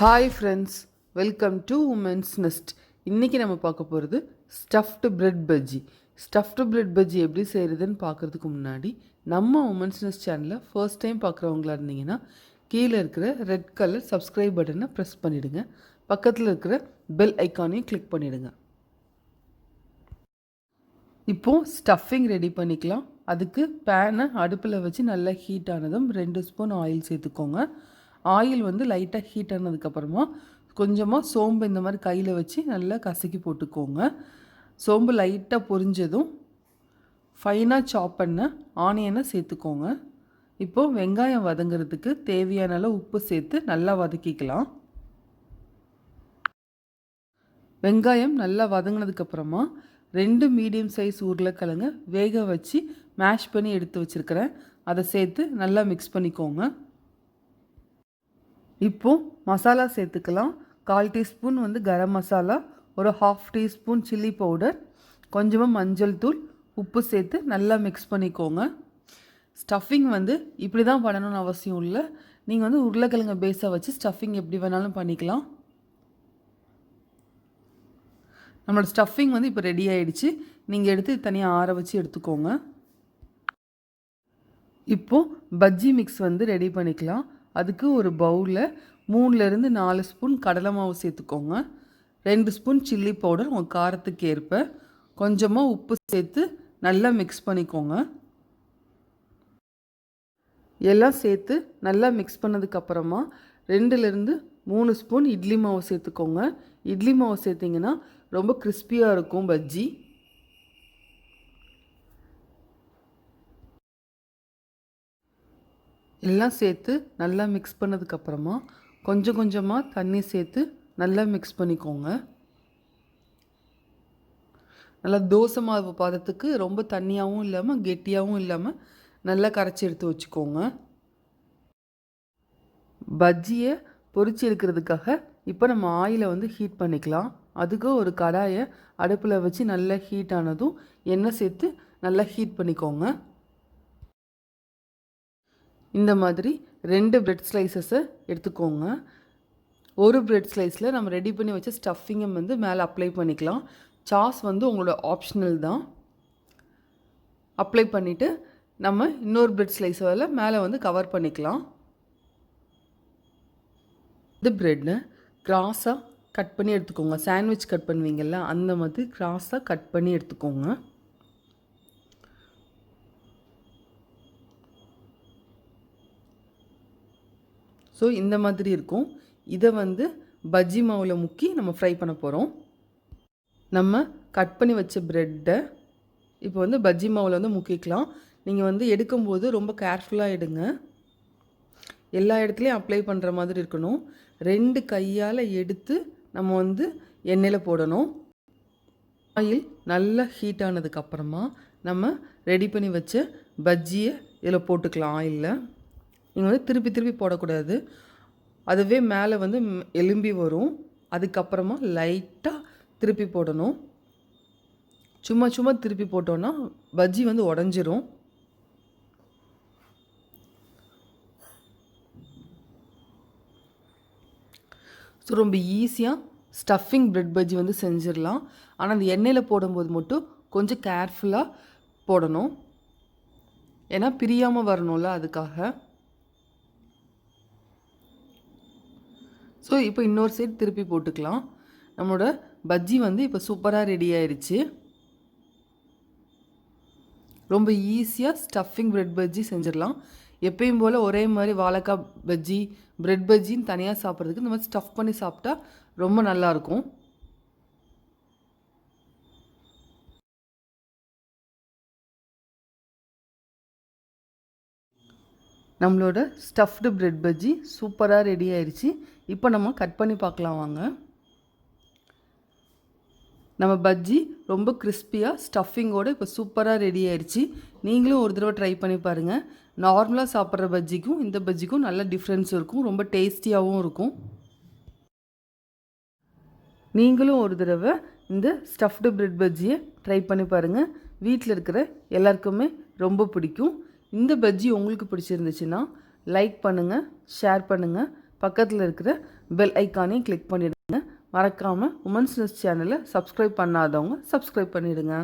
Hi friends, welcome to Women's Nest. இன்றைக்கி நம்ம பார்க்க போகிறது stuffed bread bajji. Stuffed bread bajji எப்படி செய்கிறதுன்னு பார்க்குறதுக்கு முன்னாடி நம்ம உமன்ஸ் நெஸ்ட் சேனலில் ஃபர்ஸ்ட் டைம் பார்க்குறவங்களா இருந்தீங்கன்னா கீழே இருக்கிற ரெட் கலர் சப்ஸ்கிரைப் பட்டனை ப்ரெஸ் பண்ணிவிடுங்க. பக்கத்தில் இருக்கிற பெல் ஐக்கானையும் கிளிக் பண்ணிவிடுங்க. இப்போது ஸ்டஃபிங் ரெடி பண்ணிக்கலாம். அதுக்கு பேனை அடுப்பில் வச்சு நல்லா ஹீட் ஆனதும் 2 ஸ்பூன் ஆயில் சேர்த்துக்கோங்க. ஆயில் வந்து லைட்டாக ஹீட் ஆனதுக்கப்புறமா கொஞ்சமாக சோம்பு இந்த மாதிரி கையில் வச்சு நல்லா கசக்கி போட்டுக்கோங்க. சோம்பு லைட்டாக பொரிஞ்சதும் ஃபைனாக சாப் பண்ண ஆனியனை சேர்த்துக்கோங்க. இப்போது வெங்காயம் வதங்கிறதுக்கு தேவையான அளவு உப்பு சேர்த்து நல்லா வதக்கிக்கலாம். வெங்காயம் நல்லா வதங்கினதுக்கப்புறமா 2 மீடியம் சைஸ் உருளைக்கிழங்கு வேக வச்சு மேஷ் பண்ணி எடுத்து வச்சுருக்கிறேன். அதை சேர்த்து நல்லா மிக்ஸ் பண்ணிக்கோங்க. இப்போது மசாலா சேர்த்துக்கலாம். 1/4 டீஸ்பூன் வந்து கரம் மசாலா, ஒரு 1/2 டீஸ்பூன் சில்லி பவுடர், கொஞ்சமாக மஞ்சள் தூள், உப்பு சேர்த்து நல்லா மிக்ஸ் பண்ணிக்கோங்க. ஸ்டஃபிங் வந்து இப்படி தான் பண்ணணும்னு அவசியம் இல்லை. நீங்கள் வந்து உருளைக்கிழங்கு பேஸை வச்சு ஸ்டஃபிங் எப்படி வேணாலும் பண்ணிக்கலாம். நம்மளோட ஸ்டஃபிங் வந்து இப்போ ரெடி ஆகிடுச்சு. நீங்கள் எடுத்து தனியாக ஆற வச்சு எடுத்துக்கோங்க. இப்போது பஜ்ஜி மிக்ஸ் வந்து ரெடி பண்ணிக்கலாம். அதுக்கு ஒரு பவுலில் 3லேருந்து 4 ஸ்பூன் கடலை மாவு சேர்த்துக்கோங்க. 2 ஸ்பூன் சில்லி பவுடர் உங்கள் காரத்துக்கு ஏற்ப, கொஞ்சமாக உப்பு சேர்த்து நல்லா மிக்ஸ் பண்ணிக்கோங்க. எல்லாம் சேர்த்து நல்லா மிக்ஸ் பண்ணதுக்கப்புறமா 2லேருந்து 3 ஸ்பூன் இட்லி மாவு சேர்த்துக்கோங்க. இட்லி மாவு சேர்த்திங்கன்னா ரொம்ப கிறிஸ்பியாக இருக்கும் பஜ்ஜி. எல்லாம் சேர்த்து நல்லா மிக்ஸ் பண்ணதுக்கப்புறமா கொஞ்சம் கொஞ்சமாக தண்ணி சேர்த்து நல்லா மிக்ஸ் பண்ணிக்கோங்க. நல்லா தோசை மாவு பதத்துக்கு ரொம்ப தண்ணியாகவும் இல்லாமல் கெட்டியாகவும் இல்லாமல் நல்லா கரைச்சி எடுத்து வச்சுக்கோங்க. பஜ்ஜியை பொரிச்சு எடுக்கிறதுக்காக இப்போ நம்ம ஆயிலை வந்து ஹீட் பண்ணிக்கலாம். அதுக்கு ஒரு கடாயை அடுப்பில் வச்சு நல்லா ஹீட் ஆனதும் எண்ணெய் சேர்த்து நல்லா ஹீட் பண்ணிக்கோங்க. இந்த மாதிரி 2 பிரெட் ஸ்லைசஸை எடுத்துக்கோங்க. ஒரு பிரெட் ஸ்லைஸில் நம்ம ரெடி பண்ணி வச்ச ஸ்டஃபிங்கை வந்து மேலே அப்ளை பண்ணிக்கலாம். சாஸ் வந்து உங்களோட ஆப்ஷனல் தான். அப்ளை பண்ணிவிட்டு நம்ம இன்னொரு பிரெட் ஸ்லைஸில் மேலே வந்து கவர் பண்ணிக்கலாம். இந்த பிரெட்டை கிராஸாக கட் பண்ணி எடுத்துக்கோங்க. சாண்ட்விச் கட் பண்ணுவீங்கள்ல, அந்த மாதிரி கிராஸாக கட் பண்ணி எடுத்துக்கோங்க. ஸோ இந்த மாதிரி இருக்கும். இதை வந்து பஜ்ஜி மாவில் முக்கி நம்ம ஃப்ரை பண்ண போகிறோம். நம்ம கட் பண்ணி வச்ச ப்ரெட்டை இப்போ வந்து பஜ்ஜி மாவில் வந்து முக்கிக்கலாம். நீங்கள் வந்து எடுக்கும்போது ரொம்ப கேர்ஃபுல்லாக எடுங்க. எல்லா இடத்துலையும் அப்ளை பண்ணுற மாதிரி இருக்கணும். 2 கையால் எடுத்து நம்ம வந்து எண்ணெயில் போடணும். ஆயில் நல்லா ஹீட் ஆனதுக்கப்புறமா நம்ம ரெடி பண்ணி வச்ச பஜ்ஜியை இதில் போட்டுக்கலாம். ஆயிலில் நீங்கள் வந்து திருப்பி திருப்பி போடக்கூடாது. அதுவே மேலே வந்து எலும்பி வரும். அதுக்கப்புறமா லைட்டாக திருப்பி போடணும். சும்மா சும்மா திருப்பி போட்டோன்னா பஜ்ஜி வந்து உடஞ்சிரும். ஸோ ரொம்ப ஈஸியாக ஸ்டஃபிங் பிரெட் பஜ்ஜி வந்து செஞ்சிடலாம். ஆனால் அந்த எண்ணெயில் போடும்போது மட்டும் கொஞ்சம் கேர்ஃபுல்லாக போடணும். ஏன்னா பிரியாமல் வரணும்ல, அதுக்காக. ஸோ இப்போ இன்னொரு சைடு திருப்பி போட்டுக்கலாம். நம்மளோட பஜ்ஜி வந்து இப்போ சூப்பராக ரெடி ஆயிடுச்சு. ரொம்ப ஈஸியாக ஸ்டஃபிங் பிரெட் பஜ்ஜி செஞ்சிடலாம். எப்பயும் போல் ஒரே மாதிரி வாழைக்காய் பஜ்ஜி, பிரெட் பஜ்ஜின்னு தனியாக சாப்பிட்றதுக்கு இந்த மாதிரி ஸ்டஃப் பண்ணி சாப்பிட்டா ரொம்ப நல்லாயிருக்கும். நம்மளோட ஸ்டஃப்டு பிரெட் பஜ்ஜி சூப்பராக ரெடி ஆயிடுச்சு. இப்போ நம்ம கட் பண்ணி பார்க்கலாம் வாங்க. நம்ம பஜ்ஜி ரொம்ப கிறிஸ்பியாக ஸ்டஃபிங்கோடு இப்போ சூப்பராக ரெடி ஆயிடுச்சு. நீங்களும் ஒரு தடவை ட்ரை பண்ணி பாருங்கள். நார்மலாக சாப்பிட்ற பஜ்ஜிக்கும் இந்த பஜ்ஜிக்கும் நல்ல டிஃப்ரென்ஸ் இருக்கும். ரொம்ப டேஸ்டியாகவும் இருக்கும். நீங்களும் ஒரு தடவை இந்த ஸ்டஃப்டு பிரெட் பஜ்ஜியை ட்ரை பண்ணி பாருங்கள். வீட்டில் இருக்கிற எல்லாருக்குமே ரொம்ப பிடிக்கும். இந்த பஜ்ஜி உங்களுக்கு பிடிச்சிருந்துச்சுன்னா லைக் பண்ணுங்கள், ஷேர் பண்ணுங்கள், பக்கத்தில் இருக்கிற பெல் ஐக்கானையும் கிளிக் பண்ணிவிடுங்க. மறக்காமல் உமன்ஸ் நியூஸ் சேனலை சப்ஸ்கிரைப் பண்ணாதவங்க சப்ஸ்கிரைப் பண்ணிவிடுங்க.